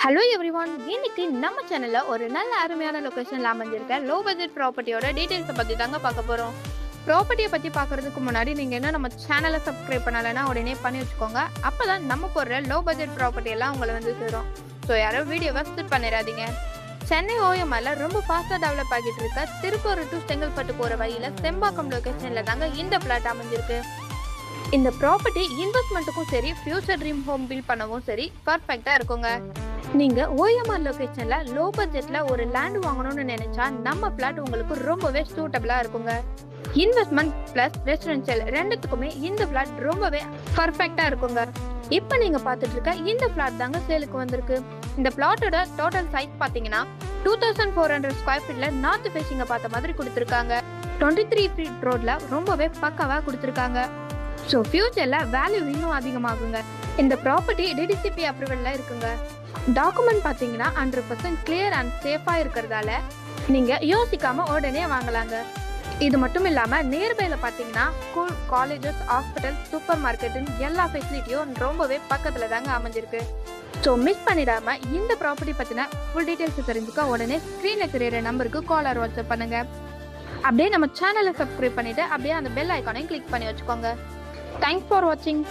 Hello everyone, இன்னைக்கு நம்ம சேனல்ல ஒரு நல்ல அருமையான லொகேஷன்ல அமைஞ்சிருக்க லோ பட்ஜெட் ப்ராப்பர்ட்டியோட டீடைல்ஸை பத்தி தாங்க பார்க்க போறோம். ப்ராப்பர்ட்டியை பத்தி பார்க்கறதுக்கு முன்னாடி நீங்க என்ன நம்ம சேனலை சப்ஸ்கிரைப் பண்ணலைன்னா உடனே பண்ணி வச்சுக்கோங்க. அப்பதான் நம்ம போடுற லோ பட்ஜெட் ப்ராப்பர்ட்டி எல்லாம் உங்களை வந்து சேரும். ஸோ யாரும் வீடியோவை ஸ்கிப் பண்ணிடாதீங்க. சென்னை ஓஎம்ஆர்ல ரொம்ப ஃபாஸ்டா டெவலப் ஆகிட்டு இருக்க திருப்பூர் டு செங்கல்பட்டு போற வழியில செம்பாக்கம் லொகேஷன்ல தாங்க இந்த பிளாட் அமைஞ்சிருக்கு. இந்த ப்ராப்பர்ட்டி இன்வெஸ்ட்மெண்ட்டுக்கும் சரி, ஃபியூச்சர் ட்ரீம் ஹோம் பில்ட் பண்ணவும் சரி பர்ஃபெக்டா இருக்குங்க. நீங்க ஓஎம்ஆர் லொகேஷன்ல லோ பட்ஜெட்ல ஒரு லேண்ட் வாங்கணும்னு நினைச்சா நம்ம பிளாட் உங்களுக்கு ரொம்பவே சூட்டபிளா இருக்குங்க. இன்வெஸ்ட்மெண்ட் பிளஸ் ரெசிடென்ஷியல் ரெண்டுத்துக்குமே இந்த பிளாட் ரொம்பவே பர்ஃபெக்டா இருக்குங்க. இப்போ நீங்க பார்த்துட்டு இருக்க இந்த பிளாட் தாங்க சேலுக்கு வந்திருக்கு. இந்த பிளாட்டோட டோட்டல் சைஸ் பாத்தீங்கன்னா 2400 ஸ்கொயர் ஃபீட்ல நார்த் ஃபேசிங்க பார்த்த மாதிரி கொடுத்துருக்காங்க. 23 ஃபீட் ரோட்ல ரொம்பவே பக்காவா கொடுத்துருக்காங்க. ஸோ ஃபியூச்சர்ல வேல்யூ இன்னும் அதிகமாகுங்க. இந்த ப்ராப்பர்ட்டி டிடிசிபி அப்ரூவல்ல இருக்குங்க. டாக்குமெண்ட் பார்த்தீங்கன்னா 100% கிளியர் அண்ட் சேஃபா இருக்கிறதால நீங்க யோசிக்காம உடனே வாங்கலாங்க. இது மட்டும் இல்லாம நியர்பைல பார்த்தீங்கன்னா ஸ்கூல், காலேஜஸ், ஹாஸ்பிட்டல், சூப்பர் மார்க்கெட்டுன்னு எல்லா ஃபெசிலிட்டியும் ரொம்பவே பக்கத்துல தாங்க அமைஞ்சிருக்கு. ஸோ மிஸ் பண்ணிடாம இந்த ப்ராப்பர்ட்டி பத்தின ஃபுல் டீடைல்ஸ் தெரிஞ்சுக்க உடனே ஸ்க்ரீன்ல தெரியுற நம்பருக்கு கால் ஆர் வாட்ஸ்அப் பண்ணுங்க. அப்படியே நம்ம சேனலை சப்ஸ்கிரைப் பண்ணிட்டு அப்படியே அந்த பெல் ஐக்கானையும் கிளிக் பண்ணி வச்சுக்கோங்க. தேங்க்ஸ் ஃபார் வாட்சிங்.